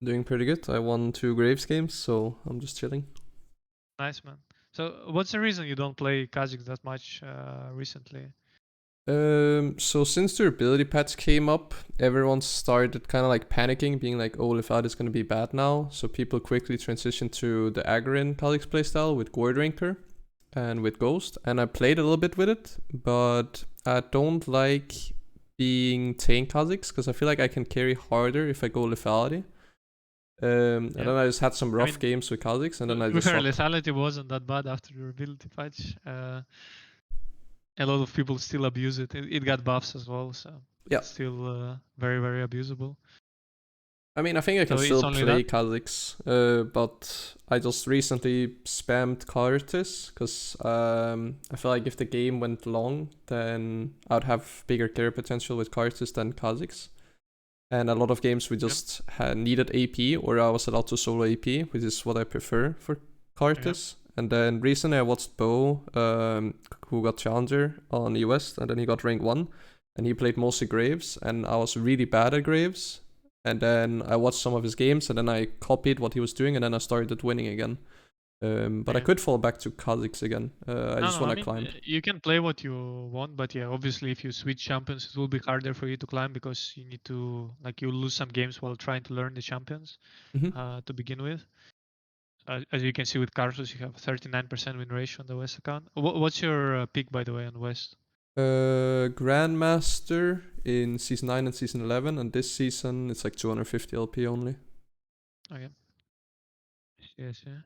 Doing pretty good. I won 2 Graves games, so I'm just chilling. Nice, man. So, what's the reason you don't play Kazakh that much recently? So since the ability patch came up, everyone started kind of like panicking, being like, "Oh, Lefad is gonna be bad now." So people quickly transitioned to the Agharin Kha'Zix playstyle with Gourd Ranker and with Ghost, and I played a little bit with it, but I don't like being tank Kha'Zix because I feel like I can carry harder if I go lethality. And Yeah. then I just had some I rough mean, games with Kha'Zix, and then I to be just fair, stopped. lethality wasn't that bad after the ability patch. A lot of people still abuse it. It got buffs as well, so Yeah, it's still very, very abusable. I mean, I think I can So it's still only that? play Kha'Zix, but I just recently spammed Karthus because I feel like if the game went long, then I'd have bigger carry potential with Karthus than Kha'Zix. And a lot of games we Yeah. just had needed AP, or I was allowed to solo AP, which is what I prefer for Yeah. Karthus. And then recently I watched Bo, who got Challenger on US, and then he got rank 1, and he played mostly Graves, and I was really bad at Graves. And then I watched some of his games, and then I copied what he was doing, and then I started winning again. But I Okay. could fall back to Kha'Zix again. I No, just no. I want to mean, climb. you can play what you want, but yeah, obviously, if you switch champions, it will be harder for you to climb because you need to like you lose some games while trying to learn the champions Mm-hmm. to begin with. As you can see with Carlos, you have 39% win ratio on the West account. What's your pick, by the way, on West? Grandmaster in season 9 and season 11, and this season it's like 250 LP only. Okay. Yes, yeah.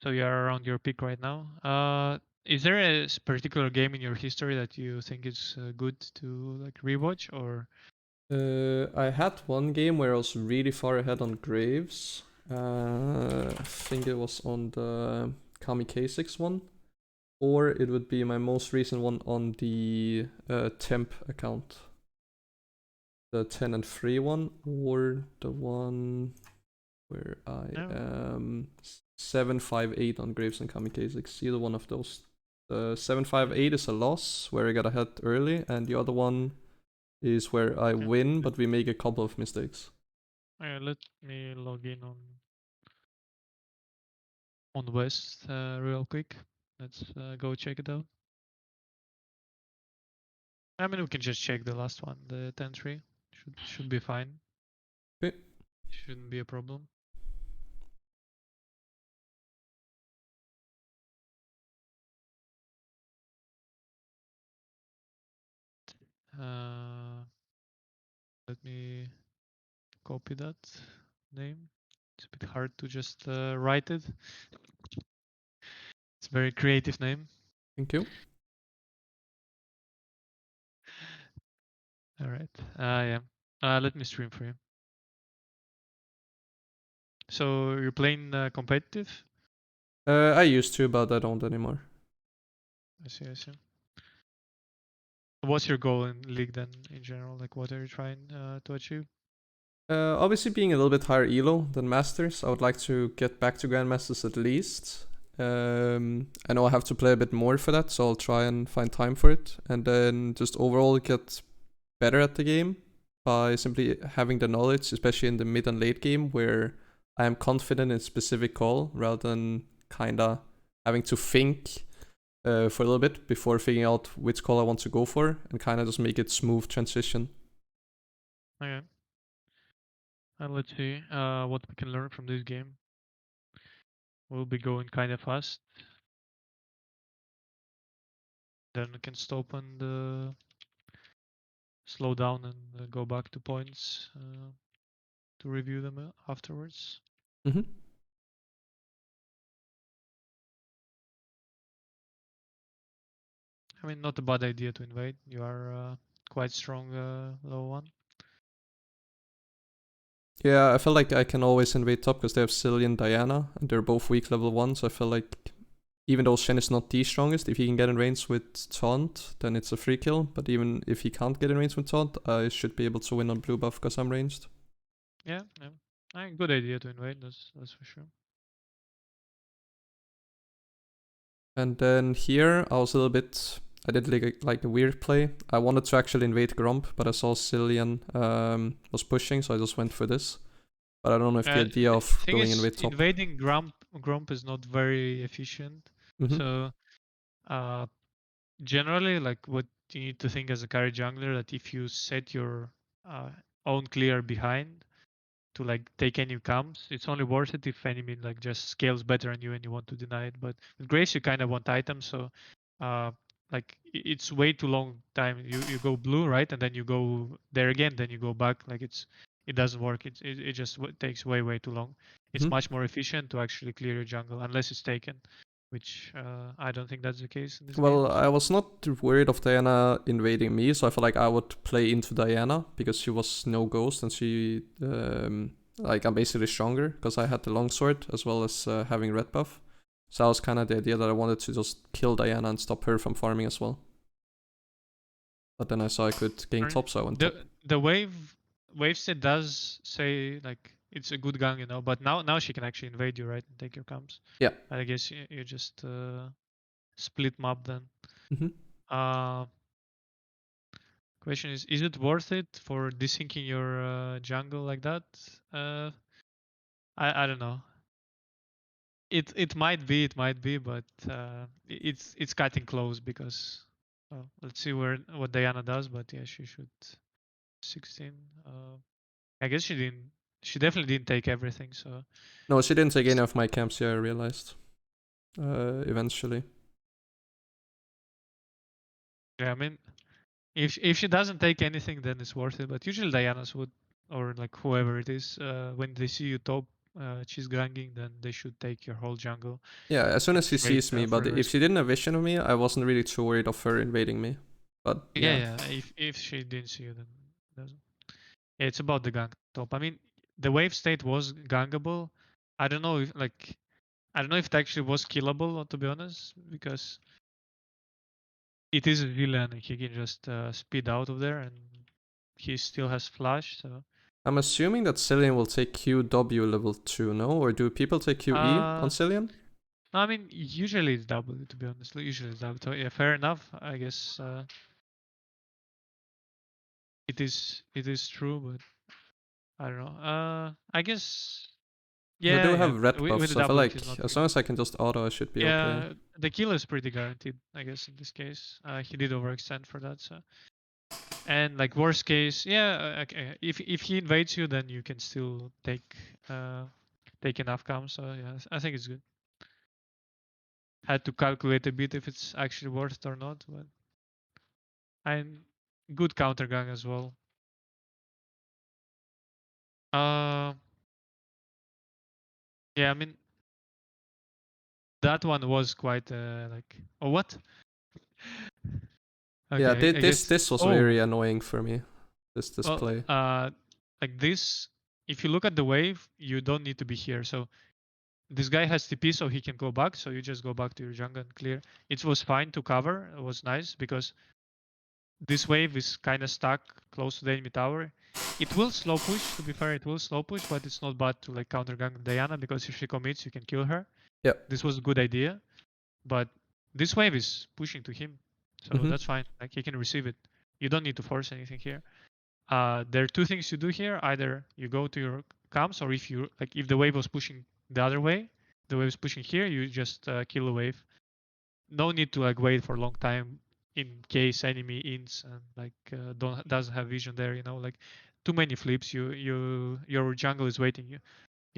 So you are around your peak right now. Is there a particular game in your history that you think is good to like rewatch or? I had one game where I was really far ahead on Graves. I think it was on the Kamikaze one, or it would be my most recent one on the temp account, the 10 and 3 one, or the one where I No. am 758 on Graves and Kamikaze. Either one of those. The Okay. 758 is a loss where I got ahead early, and the other one is where I Okay. win, but we make a couple of mistakes. Let me log in on West real quick. Let's go check it out. I mean, we can just check the last one, the 10-3. Should be fine. Okay. Shouldn't be a problem. Uh, Let me copy that name. It's a bit hard to just write it. It's a very creative name. Thank you. All right. Yeah. Let me stream for you. So you're playing competitive? I used to, but I don't anymore. I see. I see. What's your goal in league then, in general? Like, what are you trying to achieve? Obviously, being a little bit higher elo than masters, I would like to get back to grandmasters at least. I know I have to play a bit more for that, so I'll try and find time for it, and then just overall get better at the game by simply having the knowledge, especially in the mid and late game, where I am confident in specific call rather than kinda having to think for a little bit before figuring out which call I want to go for, and kind of just make it smooth transition. Okay. And let's see what we can learn from this game. We'll be going kind of fast. Then we can stop and slow down and go back to points to review them afterwards. Mm-hmm. I mean, not a bad idea to invade. You are quite strong low one. Yeah, I feel like I can always invade top because they have Cillian and Diana, and they're both weak level 1, so I feel like even though Shen is not the strongest, if he can get in range with Taunt, then it's a free kill. But even if he can't get in range with Taunt, I should be able to win on blue buff because I'm ranged. Yeah, yeah. Good idea to invade. That's for sure. And then here, I was a little bit... I did like a weird play. I wanted to actually invade Gromp, but I saw Cillian was pushing, so I just went for this. But I don't know if the idea The of thing going is, invade top. invading Grump is not very efficient. Mm-hmm. So generally, like what you need to think as a carry jungler, that if you set your own clear behind to like take any camps, it's only worth it if enemy like just scales better than you and you want to deny it. But with Grace, you kind of want items, so uh, like it's way too long time. You go blue, right, and then you go there again, then you go back. Like it doesn't work. It just takes way too long. It's Mm-hmm. much more efficient to actually clear your jungle unless it's taken, which I don't think that's the case in this game. Well, I was not worried of Diana invading me, so I felt like I would play into Diana because she was no ghost and she, like, I'm basically stronger because I had the longsword as well as having red buff. So that was kind of the idea that I wanted to just kill Diana and stop her from farming as well. But then I saw I could gain top, so I went top. The wave set does say like it's a good gang, but now she can actually invade you, right, and take your camps. Yeah. I guess you just split map then. Mm-hmm. Question is it worth it for desyncing your jungle like that? I don't know. It might be, but it's cutting close because let's see what Diana does. But yeah, she should 16. I guess she definitely didn't take everything. So No, she didn't take any of my camps, yeah, I realized. Eventually. yeah, I mean, if she doesn't take anything, then it's worth it. But usually Diana's would, or like whoever it is, when they see you top she's ganging, then they should take your whole jungle. Yeah, as soon as she Straight sees me, for but the if risk. she didn't have vision of me, I wasn't really too worried of her invading me. But yeah. Yeah. If she didn't see you, then it doesn't. Yeah, it's about the gang top. I mean, the wave state was gangable. I don't know if I don't know if it actually was killable, to be honest, because it is a villain. He can just speed out of there, and he still has flash. So I'm assuming that Cillian will take QW level 2, no? Or do people take QE on Cillian? no, I mean usually it's double. To be honest, usually it's double. So yeah, fair enough. I guess it is true, but I don't know. I guess They do yeah. have red With buffs, the so I feel double, it is like not as good. long as I can just auto, I should be okay. Yeah, the kill is pretty guaranteed, I guess, in this case. He did overextend for that, so. And like worst case, yeah, okay. If he invades you, then you can still take enough cams. So yeah, I think it's good. Had to calculate a bit if it's actually worth it or not, but and good counter gang as well. Uh, yeah, I mean that one was quite like. Oh, what? Yeah, Okay, I guess. this was very Oh, annoying for me. This well, play. like this. If you look at the wave, you don't need to be here. So this guy has TP, so he can go back. So you just go back to your jungle and clear. It was fine to cover. It was nice because this wave is kind of stuck close to the enemy tower. It will slow push. To be fair, it will slow push, but it's not bad to like counter gank Diana because if she commits, you can kill her. Yeah. This was a good idea, but this wave is pushing to him, so Mm-hmm. that's fine. Like he can receive it. You don't need to force anything here. There are two things you do here. Either you go to your camps, or if you like, if the wave was pushing the other way, the wave is pushing here, you just kill a wave. No need to like wait for a long time in case enemy ints and like doesn't have vision there. Like too many flips. Your jungle is waiting. You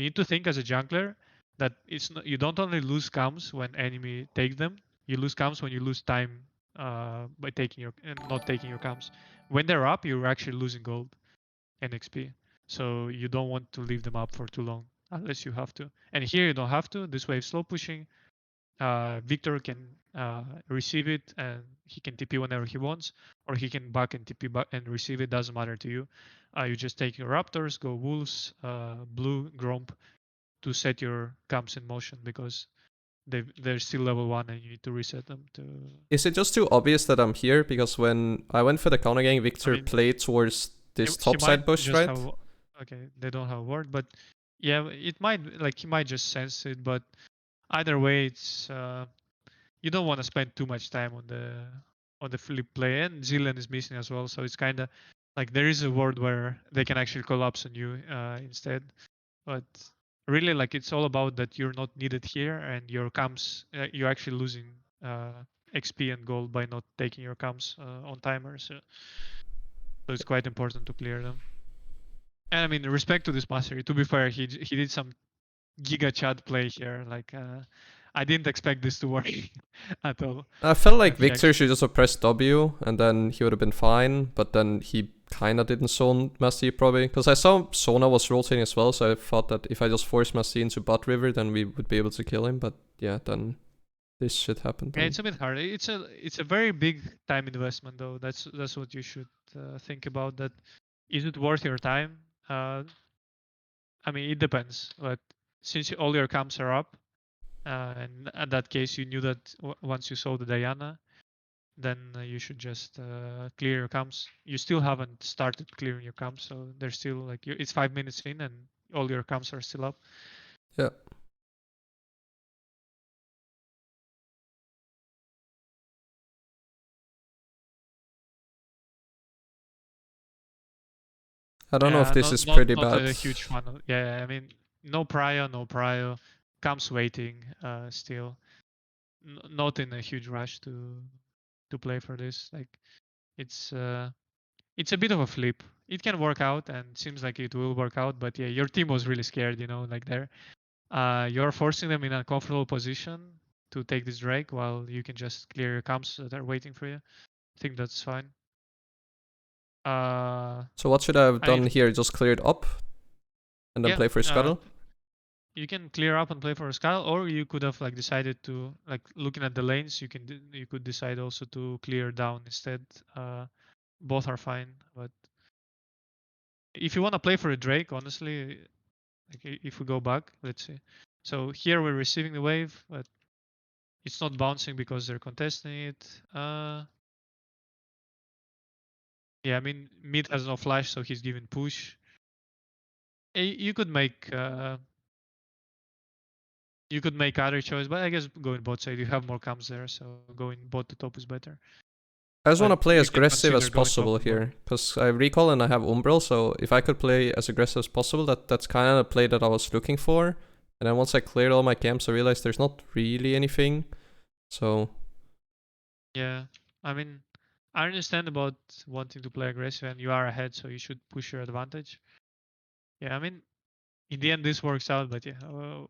need to think as a jungler that it's not, you don't only lose camps when enemy takes them. You lose camps when you lose time by taking your and not taking your camps. When they're up, you're actually losing gold and XP. So you don't want to leave them up for too long unless you have to. And here you don't have to. This wave slow pushing. Victor can receive it and he can TP whenever he wants, or he can back and TP back and receive it. Doesn't matter to you. You just take your Raptors, go Wolves, Blue, Gromp to set your camps in motion because they're still level 1 and you need to reset them to. Is it just too obvious that I'm here? Because when I went for the counter gang, I Victor mean, played towards this she top might side bush, just right? have. Okay, they don't have a word, but yeah, it might like he might just sense it. But either way, it's you don't want to spend too much time on the flip play, and Zilean is missing as well, so it's kind of like there is a word where they can actually collapse on you instead. but really like it's all about that you're not needed here and your camps you're actually losing XP and gold by not taking your camps on timer. So it's quite important to clear them. And I mean, respect to this master. To be fair, he did some giga chat play here. Like I didn't expect this to work at all. I felt like He Victor actually, should just have pressed W and then he would have been fine, but then he kinda didn't zone Massey probably. Because I saw Sona was rotating as well, so I thought that if I just forced Massey into bot river, then we would be able to kill him, but yeah, then this shit happened. yeah, it's a bit hard. It's a very big time investment though. That's what you should think about. That is it worth your time? I mean, it depends. But since all your camps are up, and in that case, you knew that once you saw the Diana, then you should just clear your camps. You still haven't started clearing your camps, so there's still like it's 5 minutes in, and all your camps are still up. Yeah. I don't know if Yeah, this is not pretty not bad. a huge fan. Yeah, I mean, no prio. Camps waiting still. Not in a huge rush to play for this. Like it's it's a bit of a flip. It can work out, and seems like it will work out. But yeah, your team was really scared. You know, like you're forcing them in a comfortable position to take this Drake while you can just clear your camps that are waiting for you. I think that's fine. So what should I have done I here? Just clear it up and then yeah. play for Scuttle? You can clear up and play for a Skull, or you could have like decided to like looking at the lanes. You could decide also to clear down instead. Both are fine, but if you want to play for a Drake, honestly, like if we go back, let's see. So here we're receiving the wave, but it's not bouncing because they're contesting it. Yeah, I mean mid has no flash, so he's giving push. You could make other choice, but I guess going bot side, you have more camps there, so going bot to top is better. I just want But to play you as can aggressive as consider going top possible to bot. here, because I recall and I have Umbral, so if I could play as aggressive as possible, that's kind of the play that I was looking for. And then once I cleared all my camps, I realized there's not really anything. So Yeah, I mean, I understand about wanting to play aggressive, and you are ahead, so you should push your advantage. Yeah, I mean, in the end, this works out, but yeah,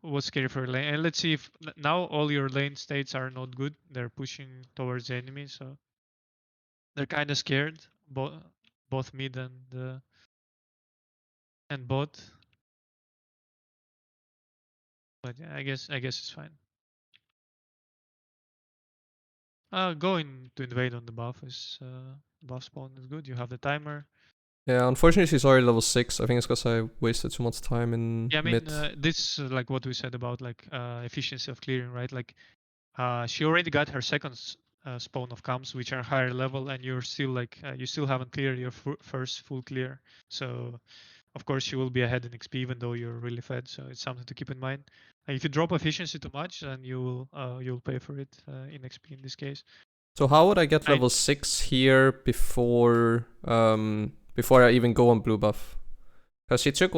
was scary for your lane. And let's see if now all your lane states are not good. They're pushing towards the enemy, so they're kind of scared, both mid and bot. But yeah, I guess it's fine. Going to invade on the buff spawn is good. You have the timer. yeah, unfortunately she's already level 6. I think it's because I wasted too much time in Yeah, I mean, mid. this like what we said about like efficiency of clearing, right? Like she already got her second spawn of camps, which are higher level, and you're still like you still haven't cleared your first full clear. So of course she will be ahead in XP, even though you're really fed. So it's something to keep in mind. If you drop efficiency too much, then you'll pay for it in XP in this case. So how would I get I level 6 here before I even go on blue buff? Because she took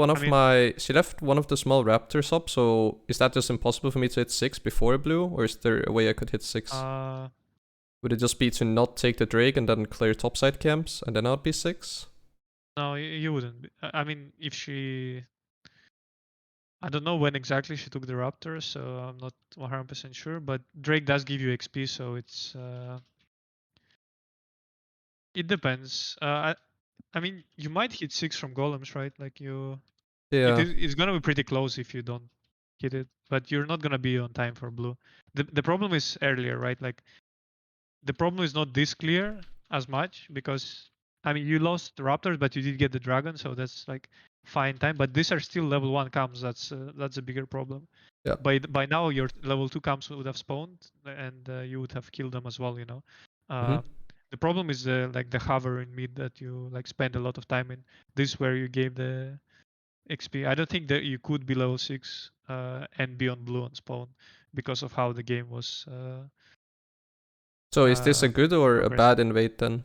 she left one of the small raptors up, so is that just impossible for me to hit 6 before blue, or is there a way I could hit 6? Would it just be to not take the Drake and then clear topside camps, and then I'd be 6? No, you wouldn't. I mean, if she, I don't know when exactly she took the raptor, so I'm not 100% sure. But Drake does give you XP, so it depends. I mean, you might hit 6 from golems, right? Like Yeah. it's gonna be pretty close if you don't hit it, but you're not gonna be on time for blue. The problem is earlier, right? Like the problem is not this clear as much because I mean you lost the raptors, but you did get the dragon, so that's like fine time. But these are still level 1 camps. That's a bigger problem. Yeah. By now your level 2 camps would have spawned and you would have killed them as well. You know. Mm-hmm. The problem is like the hover in mid that you like spend a lot of time in. This is where you gave the XP. I don't think that you could be level 6 and be on blue on spawn because of how the game was So is this a good or a progressing. bad invade then?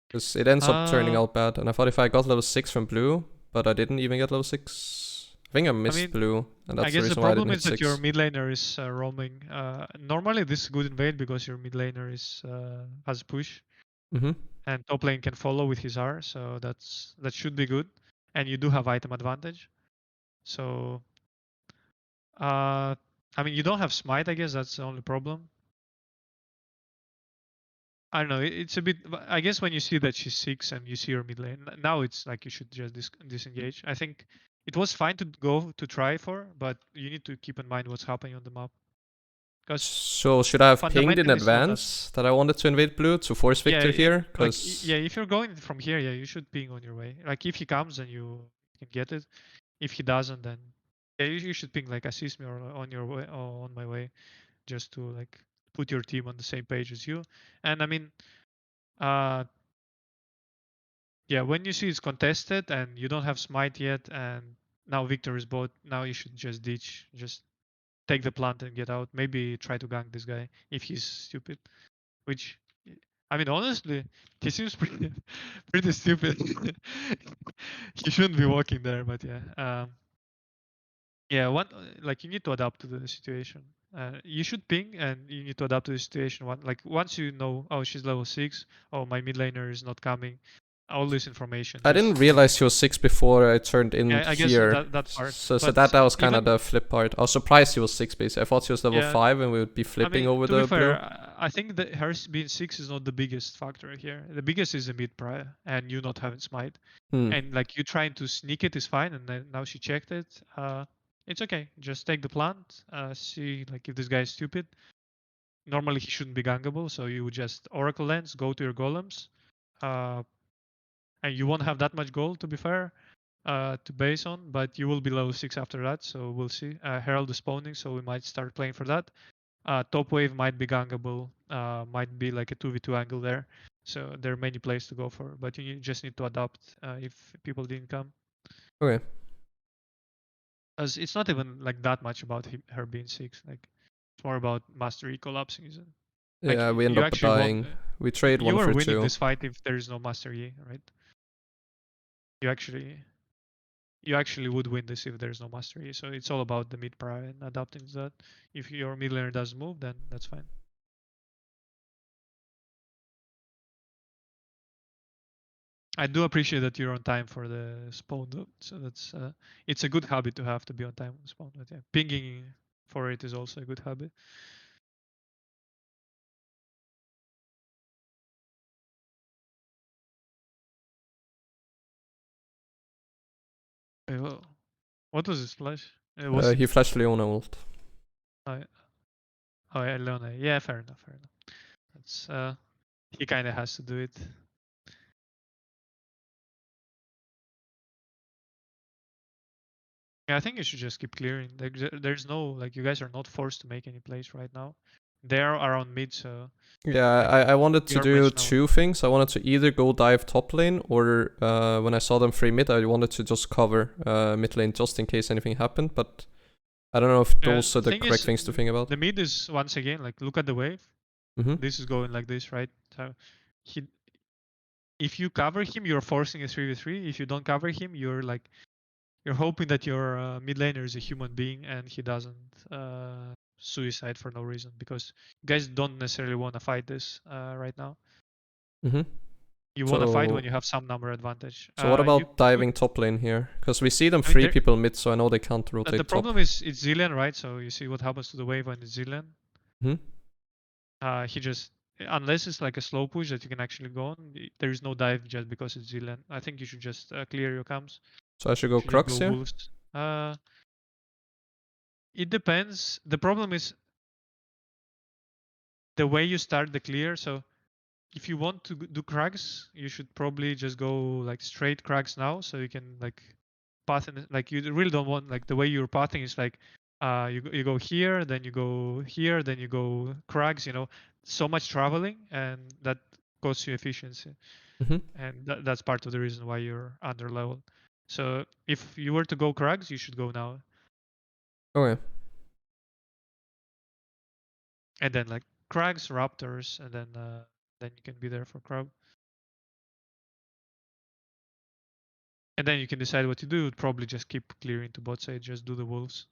Because it ends up turning out bad, and I thought if I got level 6 from blue, but I didn't even get level 6, think I I missed mean, blue, and I that's the guess the reason why I didn't problem hit is that your 6. mid laner is roaming. Normally this is good invade because your mid laner is has push, Mm-hmm. and top lane can follow with his R, so that should be good. And you do have item advantage. So I mean, you don't have smite. I guess that's the only problem. I don't know. It's a bit. I guess when you see that she's 6 and you see her mid lane, now it's like you should just disengage. I think it was fine to go to try for, but you need to keep in mind what's happening on the map because So should I have pinged in fundamentally it's not that. advance that I wanted to invade blue to force Yeah, victor here? yeah. Because If you're going from here, yeah, you should ping on your way. Like if he comes, then you can get it. If he doesn't, then yeah, you should ping like assist me or on your way or on my way, just to like put your team on the same page as you. And I mean, uh, yeah, when you see it's contested and you don't have smite yet, and now Victor is bot, now you should just ditch, just take the plant and get out. Maybe try to gank this guy if he's stupid. Which, I mean, honestly, he seems pretty, pretty stupid. He shouldn't be walking there, but yeah. Yeah, like you need to adapt to the situation. You should ping, and you need to adapt to the situation. Like once you know, oh, she's level 6. Oh, my mid laner is not coming. All this information, I didn't just like realize she was 6 before I turned in I guess here. that part. So But that was kind of even the flip part. I was surprised she was 6 basically. I thought she was level yeah, 5 and we would be I flipping mean, over to be the blue. fair, I think that her being 6 is not the biggest factor here. The biggest is the mid prior and you not having smite. Hmm. And like you trying to sneak it is fine, and then now she checked it. It's okay. Just take the plant. See like if this guy is stupid. Normally he shouldn't be gangable, so you would just Oracle Lens, go to your golems, uh, and you won't have that much gold to be fair, to base on, but you will be level 6 after that, so we'll see. Herald is spawning, so we might start playing for that. Top wave might be gangable, might be like a 2v2 angle there. So there are many plays to go for, but you just need to adapt if people didn't come. Okay. As it's not even like that much about her being 6. Like it's more about mastery collapsing, isn't it? Like Yeah, we end you up actually won. dying. We trade You 1 are for winning 2. this fight if there is no mastery, right? You actually you actually would win this if there's no mastery. So it's all about the mid prior and adapting to that. If your mid laner doesn't move, then that's fine. I do appreciate that you're on time for the spawn though. So that's it's a good habit to have to be on time on spawn. But yeah, pinging for it is also a good habit. Well, what was his flash? Was He it? flashed Leona ult. Oh, oh yeah, Leona. Yeah, fair enough. Fair enough. That's he kind of has to do it. Yeah, I think you should just keep clearing. There's no like you guys are not forced to make any plays right now. They're around mid, so Yeah, like I wanted to your do match now. 2 things. I wanted to either go dive top lane, or when I saw them free mid, I wanted to just cover mid lane just in case anything happened. But I don't know if those are the Thing correct is, things to think about. the mid is once again like look at the wave. Mm-hmm. This is going like this, right? So he, if you cover him, you're forcing a 3v3. If you don't cover him, you're hoping that your mid laner is a human being and he doesn't suicide for no reason, because you guys don't necessarily want to fight this right now. Mm-hmm. You want to fight when So you have some number advantage. so what You about could, diving top lane here? Because we see them I mean, free people mid, so I know they can't the rotate top. problem is it's Zilean, right? So you see what happens to the wave when it's Zilean. Mm-hmm. He just, unless it's like a slow push that you can actually go on, there is no dive just because it's Zilean. I think you should just clear your camps. So I should You go should just go Crux here. wolves. It depends. The problem is the way you start the clear. So if you want to do crags, you should probably just go like straight crags now, so you can like path in, like you really don't want like the way you're pathing is like you go here, then you go here, then you go crags. So much traveling, and that costs you efficiency, Mm-hmm. and that's part of the reason why you're under level. So if you were to go crags, you should go now, Okay. and then like crags, raptors, and then you can be there for crab. And then you can decide what to do. You'd probably just keep clearing to bot side, just do the wolves.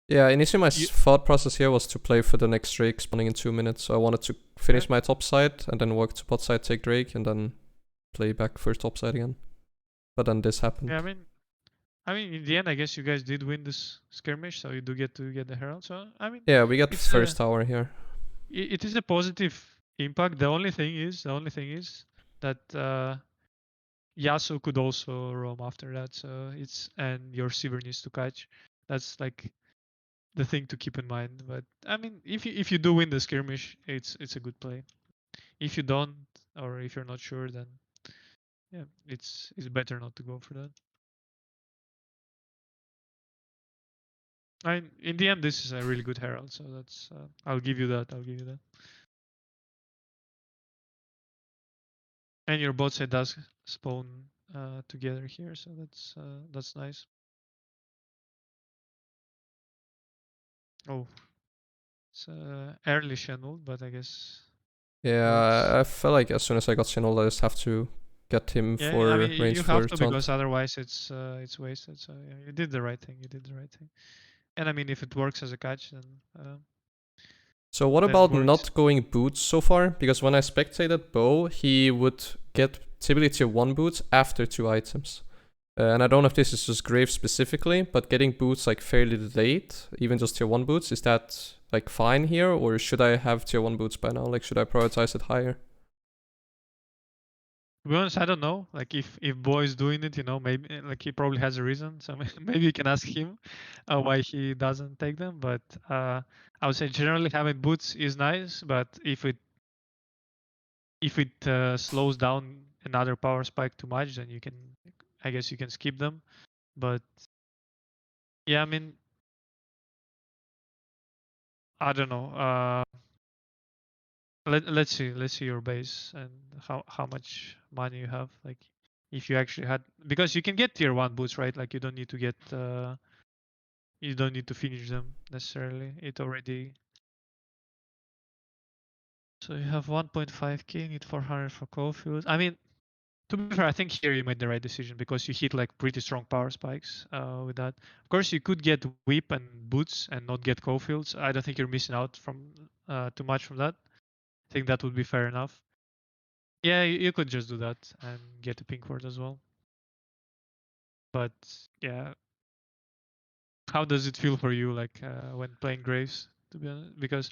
Yeah, initially my You- thought process here was to play for the next Drake spawning in 2 minutes. So I wanted to finish my top side and then work to bot side, take Drake, and then play back for top side again. But then this happened. Yeah, I mean, in the end, I guess you guys did win this skirmish, so you do get to get the herald. So I mean, Yeah, we got it's first tower here. it is a positive impact. The only thing is that Yasuo could also roam after that. So and your Sivir needs to catch. That's like the thing to keep in mind. But I mean, if you do win the skirmish, it's a good play. If you don't, or if you're not sure, then yeah, it's better not to go for that. I in the end, this is a really good herald, so that's I'll give you that. I'll give you that. And your bot side does spawn together here, so that's nice. Oh, it's early channel, but I guess works. Yeah, I felt like as soon as I got Sinnold, I just have to get him Yeah, I for mean range you have for to taunt. because otherwise it's wasted. So yeah, you did the right thing. You did the right thing. And I mean if it works as a catch, So what then it about works. not going boots so far? Because when I spectated Bo, he would get typically tier 1 boots after 2 items. And I don't know if this is just Grave specifically, but getting boots like fairly late, even just tier 1 boots, is that like fine here? Or should I have tier 1 boots by now? Like should I prioritize it higher? To be honest, I don't know. Like if Boy is doing it, maybe like he probably has a reason. So maybe you can ask him why he doesn't take them. But I would say generally having boots is nice. But if it slows down another power spike too much, then I guess you can skip them. But yeah, I mean, I don't know. Let's see your base and how much money you have. Like if you actually had, because you can get tier 1 boots, right? Like you don't need to finish them necessarily. It already. So you have 1.5k, need 400 for Coalfields. I mean, to be fair, I think here you made the right decision because you hit like pretty strong power spikes with that. Of course, you could get whip and boots and not get Coalfields. I don't think you're missing out from too much from that. I think that would be fair enough. Yeah, you could just do that and get a pink ward as well. But yeah, how does it feel for you like when playing Graves? To be honest, because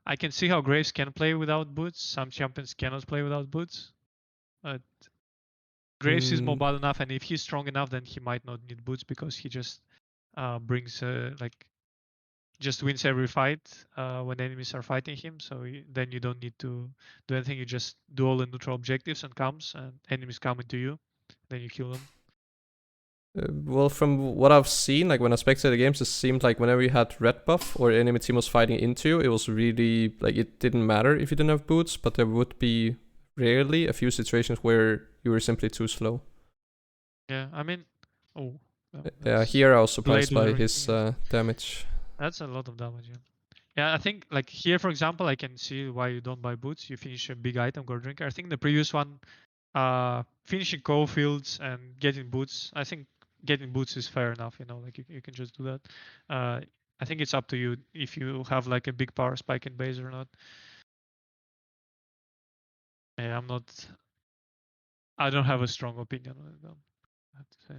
I can see how Graves can play without boots. Some champions cannot play without boots. But Graves is Mm, mobile enough, and if he's strong enough, then he might not need boots because he just brings like just wins every fight when enemies are fighting him. So then you don't need to do anything. You just do all the neutral objectives and comes, and enemies come into you. Then you kill them. well, from what I've seen, like when I spectated games, it seemed like whenever you had red buff or enemy team was fighting into you, it was really like it didn't matter if you didn't have boots, but there would be rarely a few situations where you were simply too slow. Yeah, I mean, oh, Yeah, that's here I was Blade surprised with by everything. his Yeah. damage. That's a lot of damage. Yeah. Yeah, I think like here, for example, I can see why you don't buy boots. You finish a big item, go drinker. I think the previous one, finishing Coalfields and getting boots. I think getting boots is fair enough. Like you can just do that. Uh, I think it's up to you if you have like a big power spike in base or not. Yeah, I'm not. I don't have a strong opinion on it though. I have to say.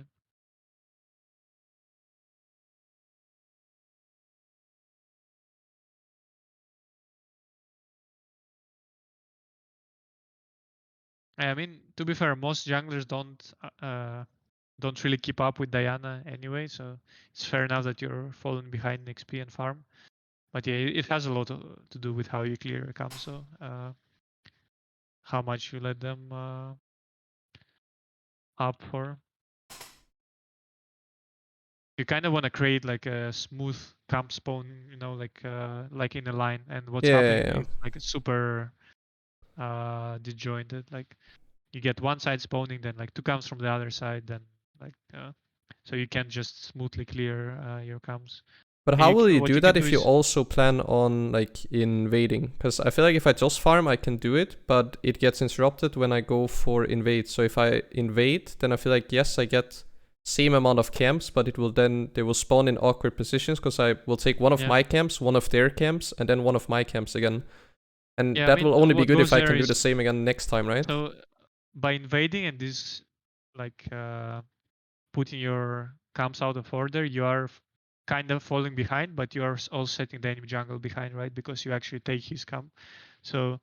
I mean, to be fair, most junglers don't really keep up with Diana anyway, so it's fair enough that you're falling behind in XP and farm. But yeah, it has a lot to do with how you clear a Kamso, how much you let them up for. You kind of want to create like a smooth camp spawn, like in a line. And what's Yeah, yeah, happening yeah. is like it's super disjointed. Like you get one side spawning, then like two camps from the other side, then like so you can just smoothly clear your camps. But how will you what do you can that do if you is also plan on like invading? Because I feel like if I just farm, I can do it, but it gets interrupted when I go for invade. So if I invade, then I feel like yes, I get same amount of camps, but they will spawn in awkward positions because I will take one of yeah my camps, one of their camps, and then one of my camps again. And yeah. I that mean, will only be what good if goes I there can do is the same again next time, right? so by invading and this like putting your camps out of order, you are kind of falling behind, but you are all setting the enemy jungle behind, right? Because you actually take his camp. So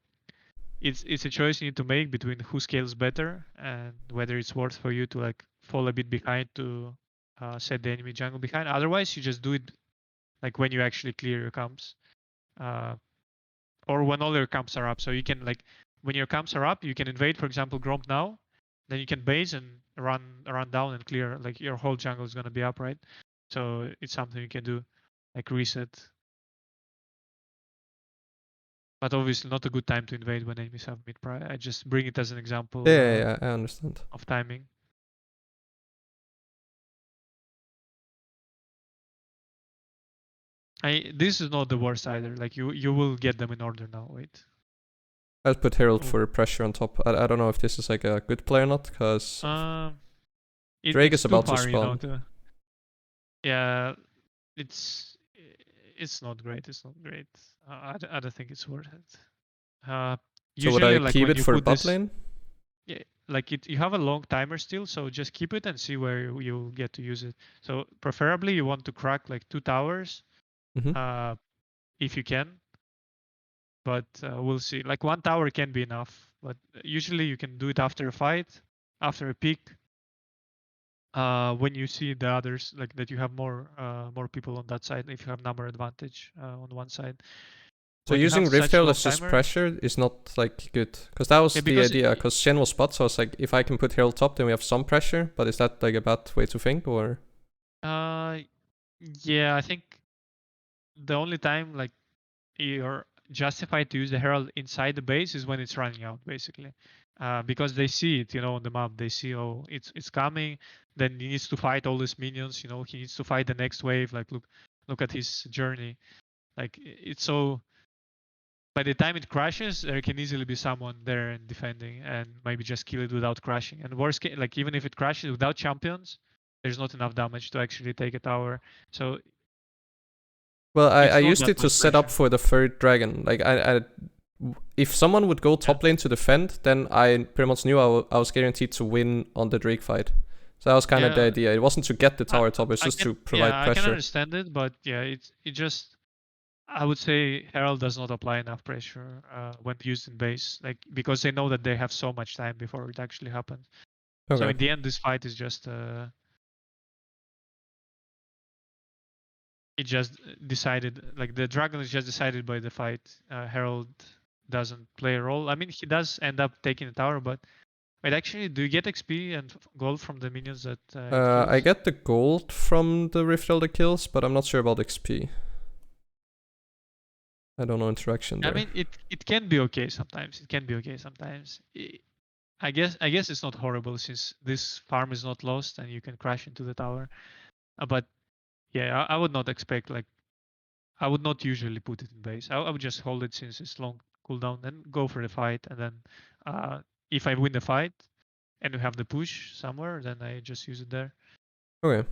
it's a choice you need to make between who scales better and whether it's worth for you to like fall a bit behind to set the enemy jungle behind. Otherwise, you just do it like when you actually clear your camps, uh, or when all your camps are up. So you can like when your camps are up, you can invade, for example, Gromp now. Then you can base and run down and clear. Like your whole jungle is gonna be up, right? So it's something you can do, like reset. But obviously not a good time to invade when enemies have mid pry. I just bring it as an example Yeah, I understand. of timing. This is not the worst either. Like you will get them in order now. Wait. I'll put Herald Oh. for pressure on top. I don't know if this is like a good play or not, because Drake It's is too about to far, you know. spawn. Yeah, it's it's not great. It's not great. I don't think it's worth it. Uh, So would Usually, I like keep when it you for put bot this, lane? yeah, like you have a long timer still, so just keep it and see where you get to use it. So preferably you want to crack like 2 towers, Mm-hmm. uh, if you can. But we'll see. Like 1 tower can be enough, but usually you can do it after a fight, after a pick. When you see the others, like that you have more people on that side, if you have number advantage on one side. So When you have using Rift such Herald long as just timer, pressure is not like good, because that was yeah, the because idea. Because Shen was bot, so I was like, if I can put Herald top, then we have some pressure. But is that like a bad way to think, or? uh, yeah, I think the only time like you're justified to use the herald inside the base is when it's running out, basically, because they see it, on the map. They see, oh, it's coming. Then he needs to fight all his minions. He needs to fight the next wave. Like look at his journey. Like it's so. By the time it crashes, there can easily be someone there and defending, and maybe just kill it without crashing. And worst case, like even if it crashes without champions, there's not enough damage to actually take a tower. So Well, I it's not used that it to much set up pressure. for the third dragon. Like if someone would go Yeah. top lane to defend, then I pretty much knew I was guaranteed to win on the Drake fight. So that was kind of the Yeah, idea. It wasn't to get the I, tower top; it's I just can to provide I can pressure. understand it, but yeah, it just I would say Herald does not apply enough pressure when used in base, like because they know that they have so much time before it actually happens. So Okay. in the end, this fight is just it just decided, like the dragon is just decided by the fight. Herald doesn't play a role. I mean, he does end up taking the tower, but wait, actually, do you get XP and gold from the minions that it I kills? get the gold from the Rift Elder kills, but I'm not sure about XP. I don't know interaction I there. mean, it can be okay sometimes. It can be okay sometimes. I guess it's not horrible since this farm is not lost and you can crash into the tower. But yeah, I would not expect like I would not usually put it in base. I would just hold it since it's long cooldown, then go for the fight, and then uh, if I win the fight and we have the push somewhere, then I just use it there. Okay.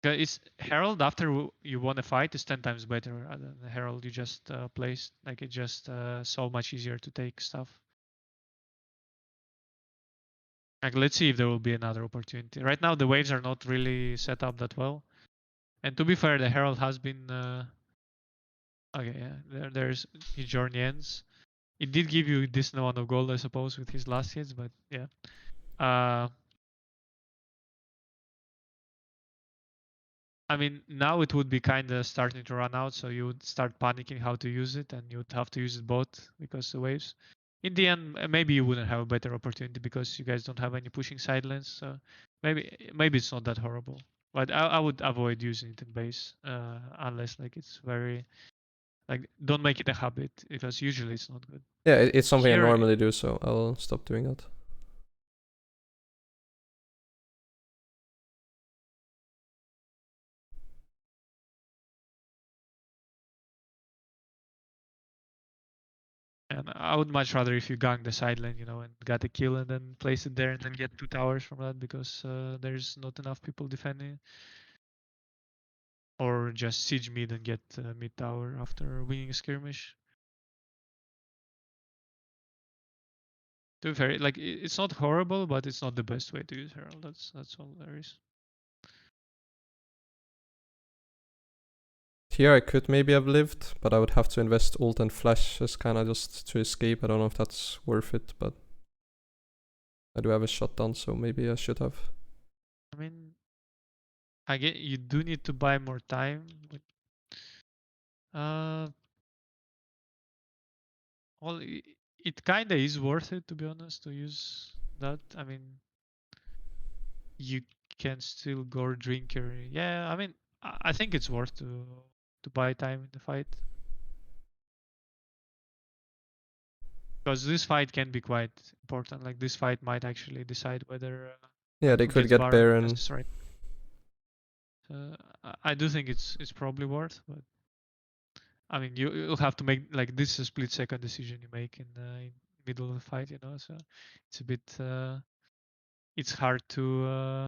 It's Herald after you won a fight is 10 times better than the Herald you just placed. Like it's just so much easier to take stuff. Like let's see if there will be another opportunity. Right now the waves are not really set up that well. And to be fair, the Herald has been okay. Yeah, there's his journey ends. It did give you this amount of gold, I suppose, with his last hits, but yeah. Uh, I mean, now it would be kind of starting to run out, so you would start panicking how to use it, and you would have to use it both because the waves. In the end, maybe you wouldn't have a better opportunity because you guys don't have any pushing side lanes, so maybe it's not that horrible. But I would avoid using it in base unless like it's very like don't make it a habit because usually it's not good. Yeah, it's something I Here, normally do, so I'll stop doing that. And I would much rather if you gang the side lane, and got a kill and then place it there and then get 2 towers from that because there's not enough people defending. Or just siege mid and get mid tower after winning a skirmish. To be fair, like it's not horrible, but it's not the best way to use Herald. That's all there is. Here I could maybe have lived, but I would have to invest ult and flash as kind of just to escape. I don't know if that's worth it, but I do have a shutdown, so maybe I should have. I mean, I get you do need to buy more time. Uh, well, it kind of is worth it to be honest to use that. I mean, you can still go drinker. Yeah, I mean, I think it's worth to buy time in the fight. Because this fight can be quite important. Like this fight might actually decide whether Yeah, they who could gets get Baron Baron. versus right. I do think it's probably worth, but I mean you'll have to make like this is a split second decision you make in middle of the fight, So it's a bit it's hard to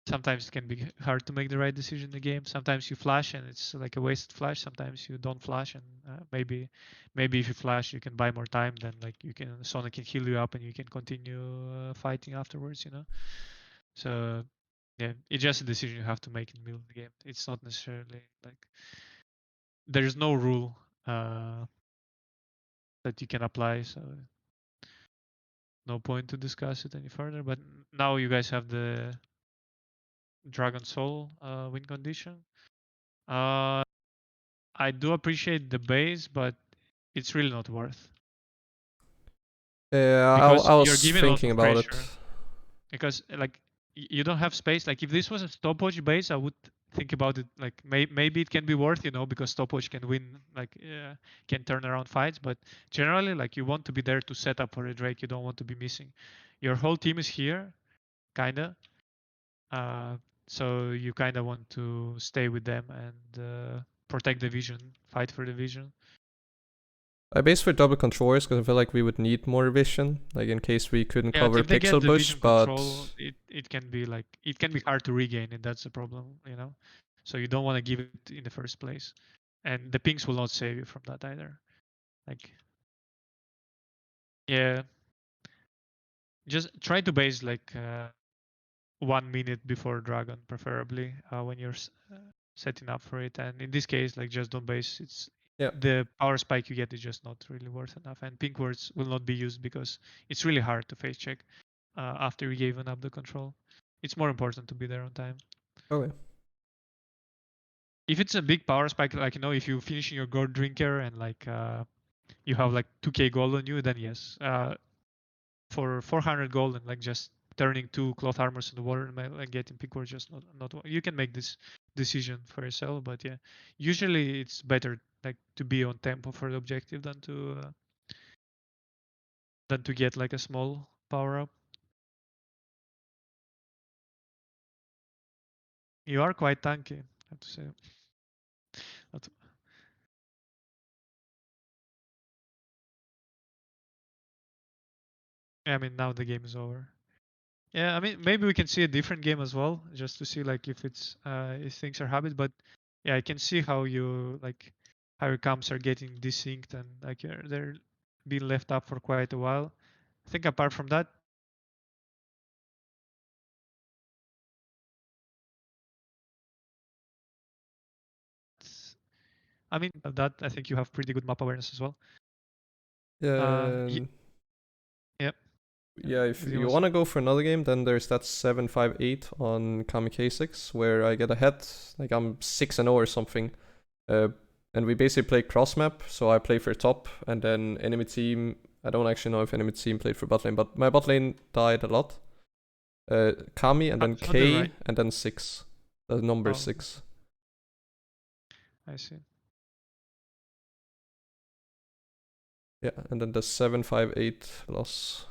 sometimes it can be hard to make the right decision in the game. Sometimes you flash and it's like a wasted flash. Sometimes you don't flash and maybe if you flash you can buy more time. Then like Sonic can heal you up and you can continue fighting afterwards. So yeah, it's just a decision you have to make in the middle of the game. It's not necessarily like there's no rule uh, that you can apply. So no point to discuss it any further. But now you guys have the Dragon Soul win condition. Uh, I do appreciate the base, but it's really not worth Yeah, because I you're was given a lot thinking of about it. pressure. Because like you don't have space. Like if this was a stopwatch base, I would think about it. Like maybe it can be worth, because stopwatch can win, like can turn around fights. But generally, like you want to be there to set up for a Drake. You don't want to be missing. Your whole team is here, kinda. Uh, so you kinda want to stay with them and protect the vision, fight for the vision. I base for double controllers because I feel like we would need more vision, like in case we couldn't Yeah, cover if they get pixel the bush, vision but control, it can be like it can be hard to regain, and that's the problem. So you don't want to give it in the first place, and the pings will not save you from that either. Like, yeah, just try to base like 1 minute before dragon, preferably when you're setting up for it. And in this case, like just don't base. It's yeah. the power spike you get is just not really worth enough, and pink words will not be used because it's really hard to face check after you given up the control. It's more important to be there on time. Okay. If it's a big power spike, like if you finish your gold drinker and like you have like 2k gold on you, then yes. For 400 gold and like just turning 2 cloth armors in the water and like getting pick were just not. You can make this decision for yourself, but yeah, usually it's better like to be on tempo for the objective than to get like a small power up. You are quite tanky, I have to say. But, yeah, I mean now the game is over. Yeah, I mean maybe we can see a different game as well, just to see like if things are habit. But yeah, I can see how how your comps are getting desynced and like they're being left up for quite a while. I think apart from that, I mean that I think you have pretty good map awareness as well. Yeah. Yep. Yeah, if Zero you was want to go for another game, then there's that 758 on Kamikaze where I get ahead, like I'm 6-0 or something. And we basically play cross map, so I play for top, and then enemy team. I don't actually know if enemy team played for bot lane, but my bot lane died a lot. Kami, and then on the K, right. and then 6. The number Oh, 6. I see. Yeah, and then the 758 loss.